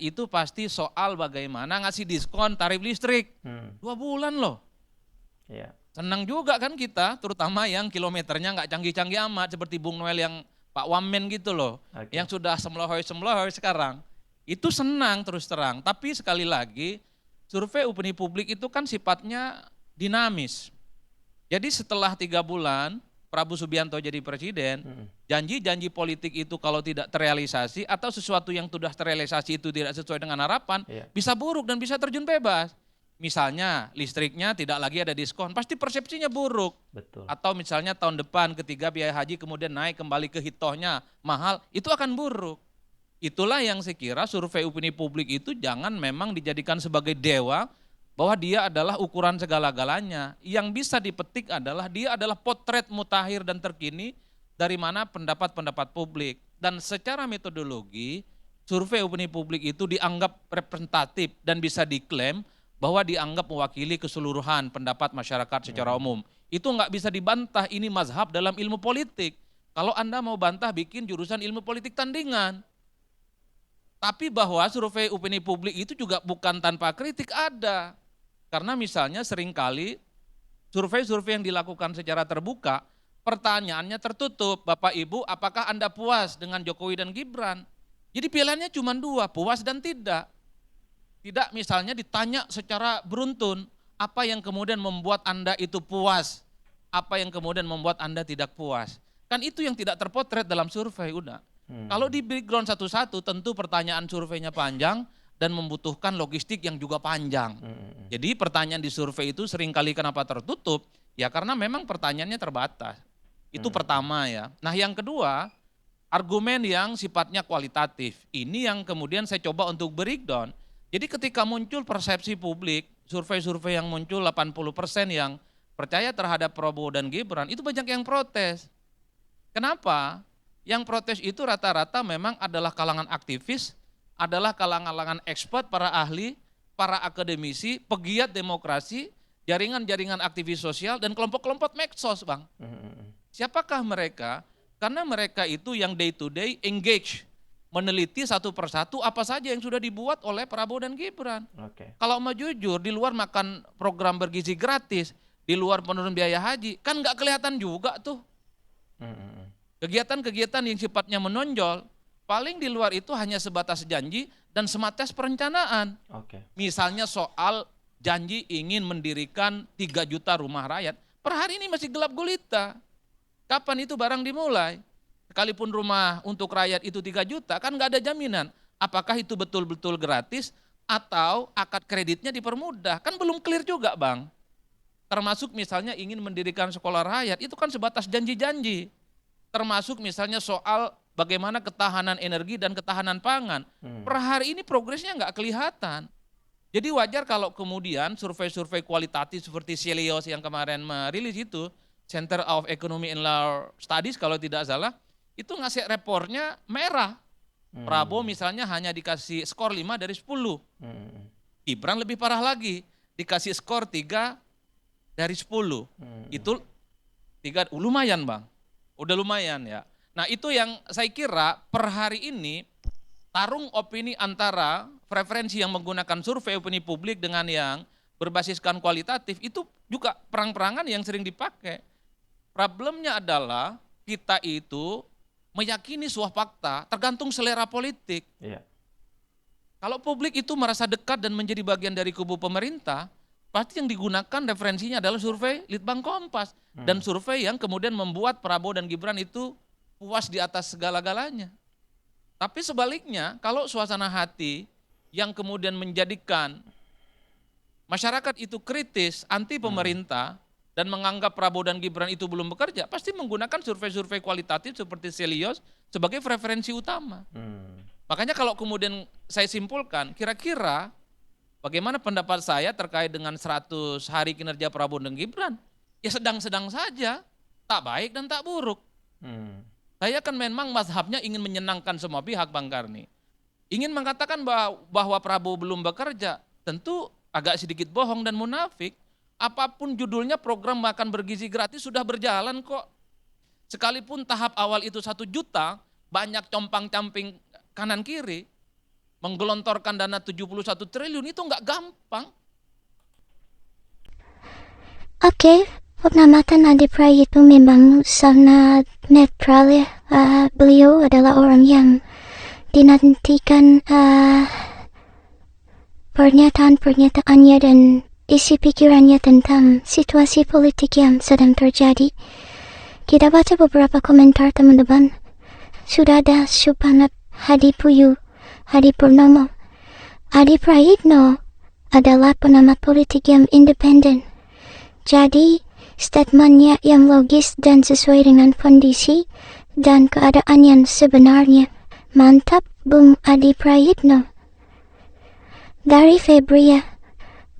rakyat itu pasti soal bagaimana ngasih diskon tarif listrik. 2 bulan loh. Iya. Senang juga kan kita, terutama yang kilometernya nggak canggih-canggih amat seperti Bung Noel yang Pak Wamen gitu loh, Oke. yang sudah semlohoy-semlohoy sekarang. Itu senang terus terang, tapi sekali lagi survei opini publik itu kan sifatnya dinamis. Jadi setelah 3 bulan Prabowo Subianto jadi presiden, janji-janji politik itu kalau tidak terrealisasi atau sesuatu yang sudah terrealisasi itu tidak sesuai dengan harapan, Iya. bisa buruk dan bisa terjun bebas. Misalnya listriknya tidak lagi ada diskon, pasti persepsinya buruk. Betul. Atau misalnya tahun depan ketika biaya haji kemudian naik kembali ke hitohnya mahal, itu akan buruk. Itulah yang saya kira survei opini publik itu jangan memang dijadikan sebagai dewa, bahwa dia adalah ukuran segala-galanya. Yang bisa dipetik adalah dia adalah potret mutakhir dan terkini dari mana pendapat-pendapat publik. Dan secara metodologi, survei opini publik itu dianggap representatif dan bisa diklaim bahwa dianggap mewakili keseluruhan pendapat masyarakat secara umum. Itu nggak bisa dibantah, ini mazhab dalam ilmu politik. Kalau Anda mau bantah bikin jurusan ilmu politik tandingan. Tapi bahwa survei opini publik itu juga bukan tanpa kritik ada. Karena misalnya seringkali survei-survei yang dilakukan secara terbuka, pertanyaannya tertutup, Bapak Ibu apakah Anda puas dengan Jokowi dan Gibran? Jadi pilihannya cuma 2, puas dan tidak. Tidak misalnya ditanya secara beruntun, apa yang kemudian membuat Anda itu puas, apa yang kemudian membuat Anda tidak puas. Kan itu yang tidak terpotret dalam survei, udah. Kalau di background satu-satu tentu pertanyaan surveinya panjang dan membutuhkan logistik yang juga panjang. Jadi pertanyaan di survei itu seringkali kenapa tertutup, ya karena memang pertanyaannya terbatas. Itu pertama ya. Nah yang kedua, argumen yang sifatnya kualitatif. Ini yang kemudian saya coba untuk breakdown. Jadi ketika muncul persepsi publik, survei-survei yang muncul 80% yang percaya terhadap Prabowo dan Gibran, itu banyak yang protes. Kenapa? Yang protes itu rata-rata memang adalah kalangan aktivis, adalah kalangan expert, para ahli, para akademisi, pegiat demokrasi, jaringan-jaringan aktivis sosial, dan kelompok-kelompok medsos, Bang. Siapakah mereka? Karena mereka itu yang day to day engage, meneliti satu persatu apa saja yang sudah dibuat oleh Prabowo dan Gibran. Kalau mau jujur, di luar makan program bergizi gratis, di luar penurun biaya haji, kan nggak kelihatan juga tuh. Kegiatan-kegiatan yang sifatnya menonjol, paling di luar itu hanya sebatas janji dan sebatas perencanaan. Misalnya soal janji ingin mendirikan 3 juta rumah rakyat, per hari ini masih gelap gulita. Kapan itu barang dimulai? Sekalipun rumah untuk rakyat itu 3 juta, kan nggak ada jaminan. Apakah itu betul-betul gratis atau akad kreditnya dipermudah? Kan belum clear juga, Bang. Termasuk misalnya ingin mendirikan sekolah rakyat, itu kan sebatas janji-janji. Termasuk misalnya soal bagaimana ketahanan energi dan ketahanan pangan. Per hari ini progresnya nggak kelihatan. Jadi wajar kalau kemudian survei-survei kualitatif seperti Celios yang kemarin merilis itu, Center of Economy and Law Studies kalau tidak salah, itu ngasih rapornya merah. Prabowo misalnya hanya dikasih skor 5 dari 10. Gibran lebih parah lagi, dikasih skor 3 dari 10. Itu 3, lumayan, Bang. Udah lumayan ya. Nah itu yang saya kira per hari ini tarung opini antara preferensi yang menggunakan survei opini publik dengan yang berbasiskan kualitatif itu juga perang-perangan yang sering dipakai. Problemnya adalah kita itu meyakini sebuah fakta tergantung selera politik. Kalau publik itu merasa dekat dan menjadi bagian dari kubu pemerintah, pasti yang digunakan referensinya adalah survei Litbang Kompas. Dan survei yang kemudian membuat Prabowo dan Gibran itu puas di atas segala-galanya. Tapi sebaliknya, kalau suasana hati yang kemudian menjadikan masyarakat itu kritis, anti pemerintah, dan menganggap Prabowo dan Gibran itu belum bekerja, pasti menggunakan survei-survei kualitatif seperti Celios sebagai preferensi utama. Makanya kalau kemudian saya simpulkan, kira-kira bagaimana pendapat saya terkait dengan 100 hari kinerja Prabowo dan Gibran? Ya sedang-sedang saja, tak baik dan tak buruk. Saya kan memang mazhabnya ingin menyenangkan semua pihak, Bang Karni. Ingin mengatakan bahwa Prabowo belum bekerja, tentu agak sedikit bohong dan munafik. Apapun judulnya program makan bergizi gratis sudah berjalan kok. Sekalipun tahap awal itu 1 juta, banyak compang-camping kanan kiri. menggelontorkan dana 71 triliun itu nggak gampang. Oke, pengamatan Adi Prayitno memang sangat netral ya. Beliau adalah orang yang dinantikan pernyataan-pernyataannya dan isi pikirannya tentang situasi politik yang sedang terjadi. Kita baca beberapa komentar teman-teman. Sudah ada Supanat Hadi Purnomo. Adi Prayitno adalah pengamat politik yang independen. Jadi, statementnya yang logis dan sesuai dengan kondisi dan keadaan yang sebenarnya. Mantap, Bung Adi Prayitno. Dari Febria,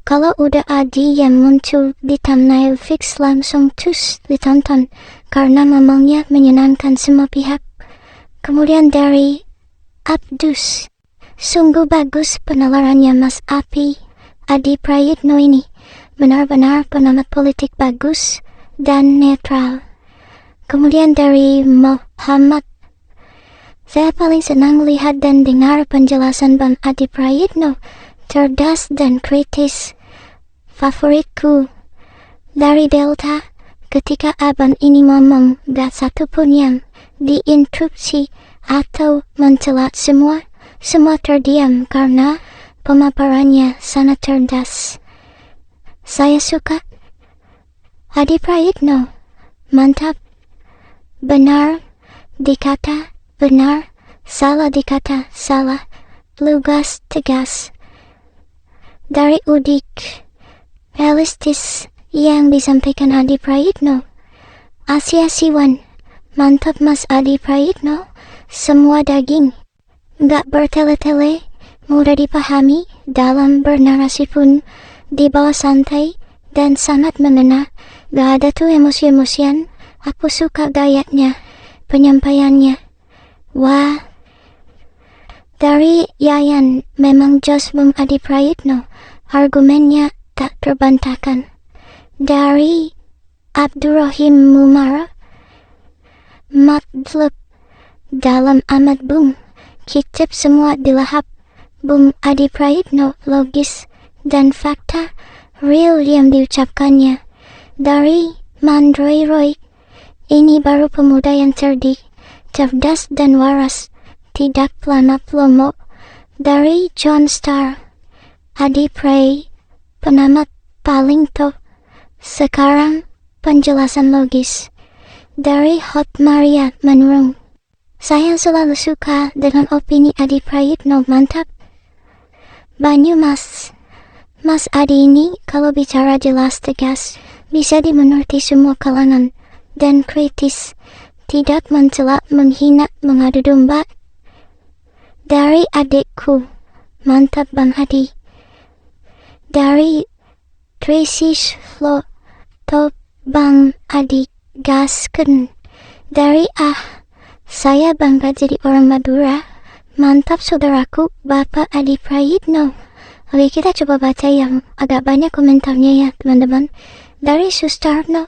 kalau udah Adi yang muncul di thumbnail fix langsung tus ditonton karena memangnya menyenangkan semua pihak. Kemudian dari Abdus, sungguh bagus penalarannya Mas Api. Adi Prayitno ini benar-benar pengamat politik bagus dan netral. Kemudian dari Muhammad, saya paling senang lihat dan dengar penjelasan Bang Adi Prayitno, cerdas dan kritis. Favoritku. Dari Delta, ketika abang ini ngomong, gak satu pun yang diinterupsi atau mencelat, semua terdiam karena pemaparannya sangat cerdas. Saya suka. Adi Prayitno, mantap. Benar dikata benar, salah dikata salah, lugas tegas. Dari Udik, realistis yang disampaikan Adi Prayitno. Asia Siwan, mantap Mas Adi Prayitno, semua daging, gak bertele-tele, mudah dipahami, dalam bernarasi pun dibawa santai dan sangat mengena. Gak ada tuh emosi-emosian. Aku suka gayanya, penyampaiannya. Wah. Dari Yayan, memang jos Bung Adi Prayitno, argumennya tak terbantahkan. Dari Abdurrahim Mumara, matlab dalam amat Bung, kicip semua dilahap. Bung Adi Prayitno logis dan fakta real yang diucapkannya. Dari Mandroy Roy, ini baru pemuda yang cerdas dan waras, tidak pelana-pelomo. Dari John Star, Adi Pray, penamat paling top. Sekarang penjelasan logis. Dari Hot Maria Manurung, saya selalu suka dengan opini Adi Prayitno, mantap. Banyumas, Mas Adi ini kalau bicara jelas tegas, bisa dimengerti semua kalangan, dan kritis, tidak mencela, menghina, mengadu domba. Dari adikku, mantap Bang Adi. Dari Tracy Flo, top Bang Adi, gasken. Dari saya bangga jadi orang Madura, mantap saudaraku, Bapak Adi Prayitno. Oke, kita coba baca yang agak banyak komentarnya ya teman-teman. Dari Sustarno,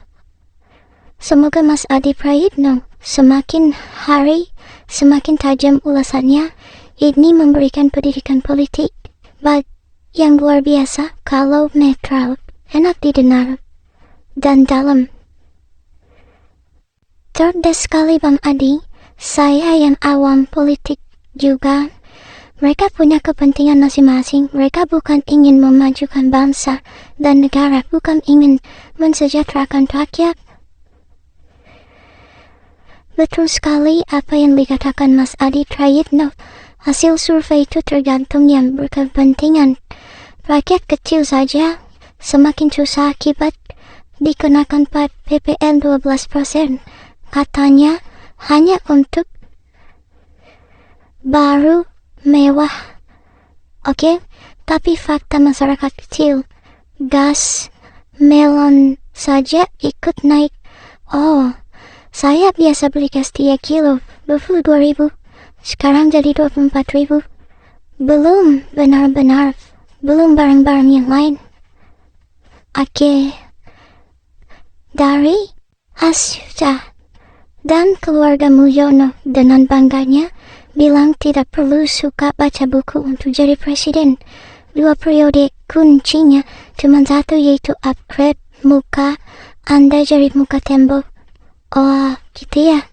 semoga Mas Adi Prayitno semakin hari semakin tajam ulasannya. Ini memberikan pendidikan politik yang luar biasa kalau netral, enak didengar, dan dalam. Cerdas sekali Bang Adi, saya yang awam politik juga. Mereka punya kepentingan masing-masing. Mereka bukan ingin memajukan bangsa dan negara, bukan ingin mensejahterakan rakyat. Betul sekali apa yang dikatakan Mas Adi Prayitno. Hasil survei itu tergantung yang berkepentingan. Rakyat kecil saja semakin susah akibat dikenakan PPN 12%. Katanya hanya untuk baru mewah. Oke, tapi fakta masyarakat kecil, gas, melon saja ikut naik. Oh, saya biasa beli gas 3 kilo, 22.000. Sekarang jadi 24.000. Belum benar-benar, belum barang-barang yang lain. Oke, dari Asyuta dan keluarga Mulyono dengan bangganya bilang tidak perlu suka baca buku untuk jadi presiden. 2 periode kuncinya cuma 1, yaitu upgrade muka Anda jadi muka tembok. Oh, gitu ya.